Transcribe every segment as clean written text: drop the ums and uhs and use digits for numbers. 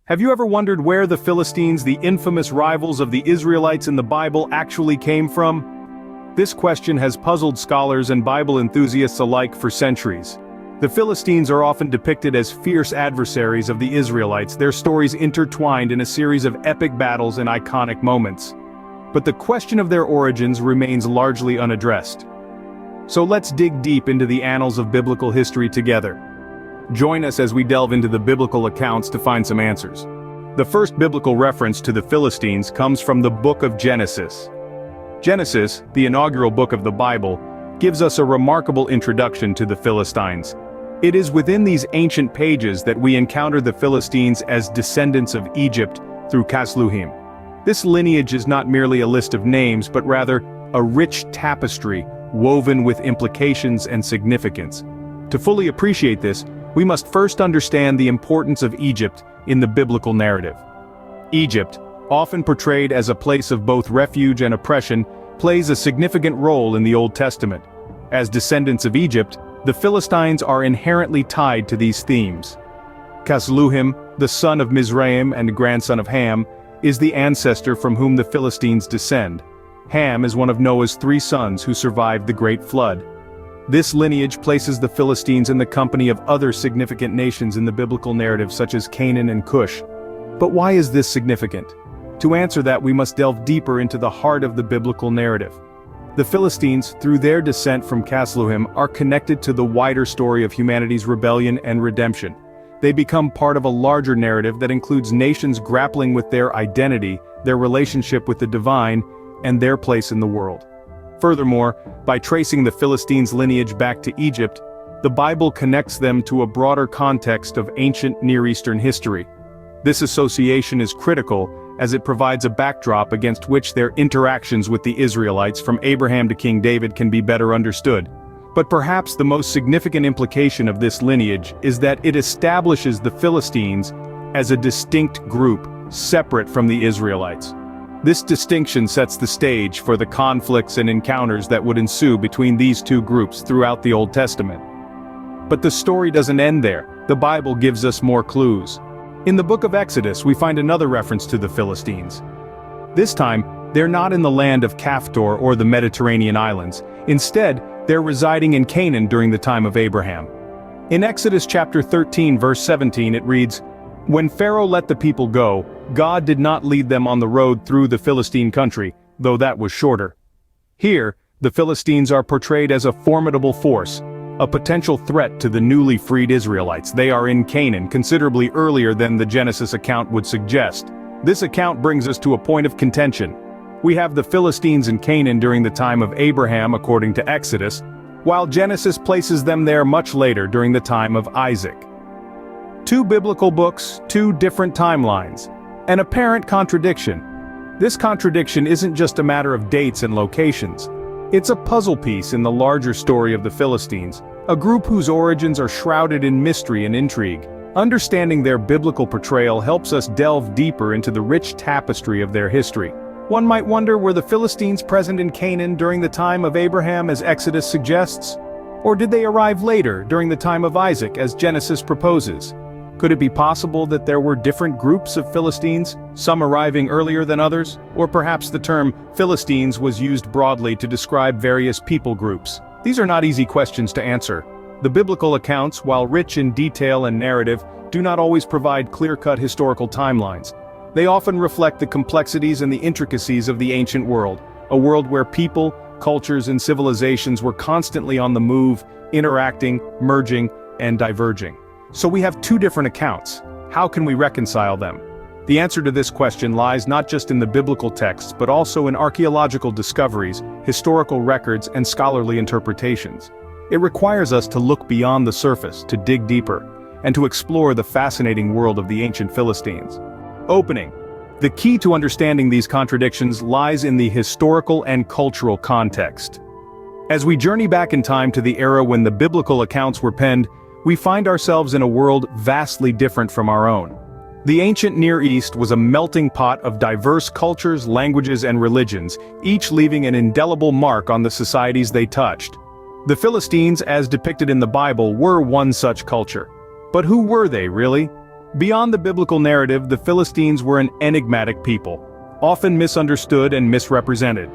Have you ever wondered where the Philistines, the infamous rivals of the Israelites in the Bible, actually came from? This question has puzzled scholars and Bible enthusiasts alike for centuries. The Philistines are often depicted as fierce adversaries of the Israelites, their stories intertwined in a series of epic battles and iconic moments. But the question of their origins remains largely unaddressed. So let's dig deep into the annals of biblical history together. Join us as we delve into the biblical accounts to find some answers. The first biblical reference to the Philistines comes from the book of Genesis. Genesis, the inaugural book of the Bible, gives us a remarkable introduction to the Philistines. It is within these ancient pages that we encounter the Philistines as descendants of Egypt through Casluhim. This lineage is not merely a list of names but rather a rich tapestry woven with implications and significance. To fully appreciate this, we must first understand the importance of Egypt in the biblical narrative. Egypt, often portrayed as a place of both refuge and oppression, plays a significant role in the Old Testament. As descendants of Egypt, the Philistines are inherently tied to these themes. Casluhim, the son of Mizraim and grandson of Ham, is the ancestor from whom the Philistines descend. Ham is one of Noah's 3 sons who survived the Great Flood. This lineage places the Philistines in the company of other significant nations in the biblical narrative such as Canaan and Cush. But why is this significant? To answer that, we must delve deeper into the heart of the biblical narrative. The Philistines, through their descent from Casluhim, are connected to the wider story of humanity's rebellion and redemption. They become part of a larger narrative that includes nations grappling with their identity, their relationship with the divine, and their place in the world. Furthermore, by tracing the Philistines' lineage back to Egypt, the Bible connects them to a broader context of ancient Near Eastern history. This association is critical as it provides a backdrop against which their interactions with the Israelites from Abraham to King David can be better understood. But perhaps the most significant implication of this lineage is that it establishes the Philistines as a distinct group, separate from the Israelites. This distinction sets the stage for the conflicts and encounters that would ensue between these two groups throughout the Old Testament. But the story doesn't end there. The Bible gives us more clues. In the book of Exodus, we find another reference to the Philistines. This time, they're not in the land of Caphtor or the Mediterranean islands. Instead, they're residing in Canaan during the time of Abraham. In Exodus chapter 13 verse 17 it reads, "When Pharaoh let the people go, God did not lead them on the road through the Philistine country, though that was shorter." Here, the Philistines are portrayed as a formidable force, a potential threat to the newly freed Israelites. They are in Canaan considerably earlier than the Genesis account would suggest. This account brings us to a point of contention. We have the Philistines in Canaan during the time of Abraham according to Exodus, while Genesis places them there much later during the time of Isaac. 2 biblical books, 2 different timelines. An apparent contradiction. This contradiction isn't just a matter of dates and locations. It's a puzzle piece in the larger story of the Philistines, a group whose origins are shrouded in mystery and intrigue. Understanding their biblical portrayal helps us delve deeper into the rich tapestry of their history. One might wonder, were the Philistines present in Canaan during the time of Abraham as Exodus suggests? Or did they arrive later, during the time of Isaac as Genesis proposes? Could it be possible that there were different groups of Philistines, some arriving earlier than others? Or perhaps the term Philistines was used broadly to describe various people groups? These are not easy questions to answer. The biblical accounts, while rich in detail and narrative, do not always provide clear-cut historical timelines. They often reflect the complexities and the intricacies of the ancient world, a world where people, cultures, and civilizations were constantly on the move, interacting, merging, and diverging. So we have 2 different accounts. How can we reconcile them? The answer to this question lies not just in the biblical texts but also in archaeological discoveries, historical records, and scholarly interpretations. It requires us to look beyond the surface, to dig deeper, and to explore the fascinating world of the ancient Philistines. Opening. The key to understanding these contradictions lies in the historical and cultural context. As we journey back in time to the era when the biblical accounts were penned, we find ourselves in a world vastly different from our own. The ancient Near East was a melting pot of diverse cultures, languages, and religions, each leaving an indelible mark on the societies they touched. The Philistines, as depicted in the Bible, were one such culture. But who were they, really? Beyond the biblical narrative, the Philistines were an enigmatic people, often misunderstood and misrepresented.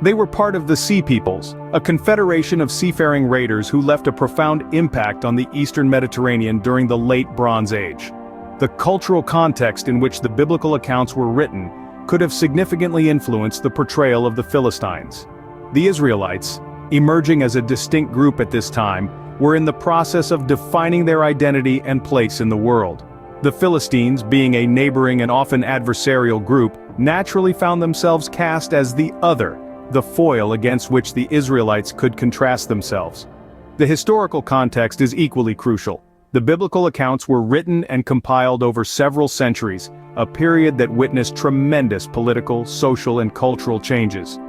They were part of the Sea Peoples, a confederation of seafaring raiders who left a profound impact on the Eastern Mediterranean during the Late Bronze Age. The cultural context in which the biblical accounts were written could have significantly influenced the portrayal of the Philistines. The Israelites, emerging as a distinct group at this time, were in the process of defining their identity and place in the world. The Philistines, being a neighboring and often adversarial group, naturally found themselves cast as the other, the foil against which the Israelites could contrast themselves. The historical context is equally crucial. The biblical accounts were written and compiled over several centuries, a period that witnessed tremendous political, social, and cultural changes.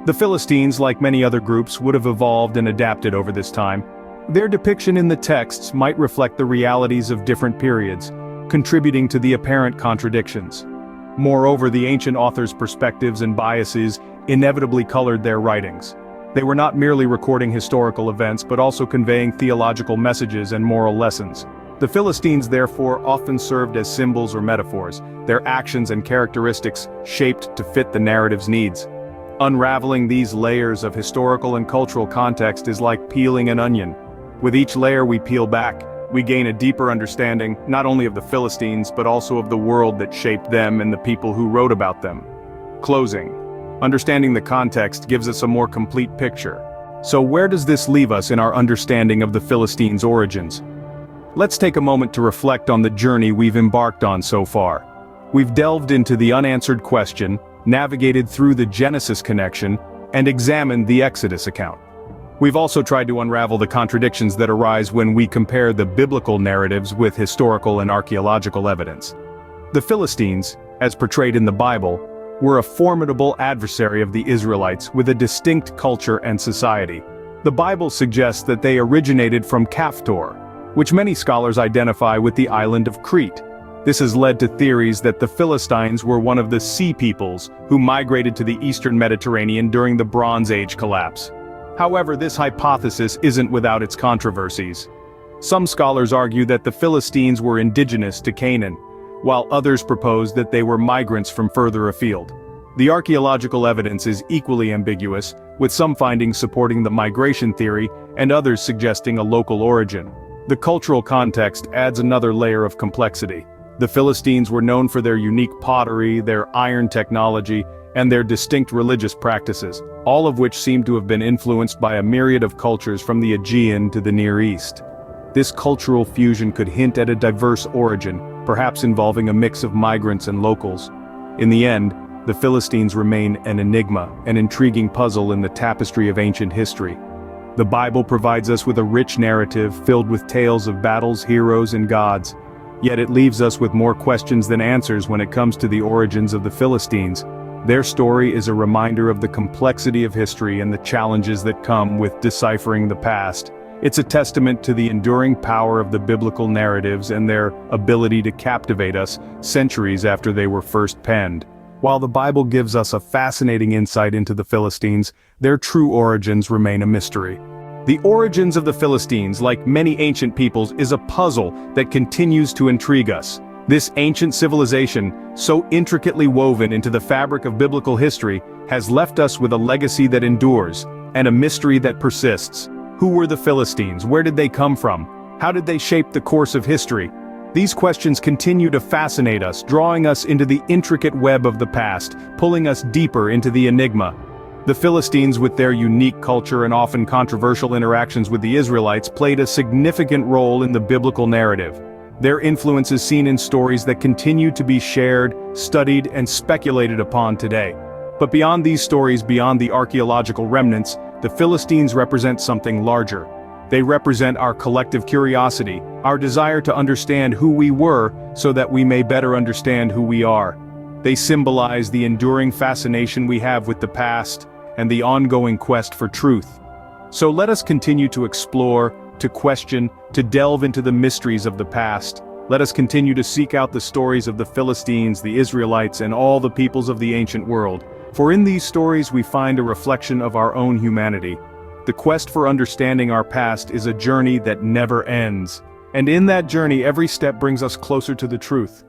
The Philistines, like many other groups, would have evolved and adapted over this time. Their depiction in the texts might reflect the realities of different periods, contributing to the apparent contradictions. Moreover, the ancient authors' perspectives and biases inevitably colored their writings. They were not merely recording historical events but also conveying theological messages and moral lessons. The Philistines therefore often served as symbols or metaphors, their actions and characteristics shaped to fit the narrative's needs. Unraveling these layers of historical and cultural context is like peeling an onion. With each layer we peel back, we gain a deeper understanding, not only of the Philistines but also of the world that shaped them and the people who wrote about them. Closing. Understanding the context gives us a more complete picture. So where does this leave us in our understanding of the Philistines' origins? Let's take a moment to reflect on the journey we've embarked on so far. We've delved into the unanswered question, navigated through the Genesis connection, and examined the Exodus account. We've also tried to unravel the contradictions that arise when we compare the biblical narratives with historical and archaeological evidence. The Philistines, as portrayed in the Bible, were a formidable adversary of the Israelites with a distinct culture and society. The Bible suggests that they originated from Kaftor, which many scholars identify with the island of Crete. This has led to theories that the Philistines were one of the Sea Peoples who migrated to the Eastern Mediterranean during the Bronze Age collapse. However, this hypothesis isn't without its controversies. Some scholars argue that the Philistines were indigenous to Canaan, while others propose that they were migrants from further afield. The archaeological evidence is equally ambiguous, with some findings supporting the migration theory and others suggesting a local origin. The cultural context adds another layer of complexity. The Philistines were known for their unique pottery, their iron technology, and their distinct religious practices, all of which seem to have been influenced by a myriad of cultures from the Aegean to the Near East. This cultural fusion could hint at a diverse origin, perhaps involving a mix of migrants and locals. In the end, the Philistines remain an enigma, an intriguing puzzle in the tapestry of ancient history. The Bible provides us with a rich narrative filled with tales of battles, heroes, and gods, yet it leaves us with more questions than answers when it comes to the origins of the Philistines. Their story is a reminder of the complexity of history and the challenges that come with deciphering the past. It's a testament to the enduring power of the biblical narratives and their ability to captivate us centuries after they were first penned. While the Bible gives us a fascinating insight into the Philistines, their true origins remain a mystery. The origins of the Philistines, like many ancient peoples, is a puzzle that continues to intrigue us. This ancient civilization, so intricately woven into the fabric of biblical history, has left us with a legacy that endures, and a mystery that persists. Who were the Philistines? Where did they come from? How did they shape the course of history? These questions continue to fascinate us, drawing us into the intricate web of the past, pulling us deeper into the enigma. The Philistines, with their unique culture and often controversial interactions with the Israelites, played a significant role in the biblical narrative. Their influence is seen in stories that continue to be shared, studied, and speculated upon today. But beyond these stories, beyond the archaeological remnants, the Philistines represent something larger. They represent our collective curiosity, our desire to understand who we were so that we may better understand who we are. They symbolize the enduring fascination we have with the past and the ongoing quest for truth. So let us continue to explore, to question, to delve into the mysteries of the past. Let us continue to seek out the stories of the Philistines, the Israelites, and all the peoples of the ancient world. For in these stories we find a reflection of our own humanity. The quest for understanding our past is a journey that never ends. And in that journey every step brings us closer to the truth.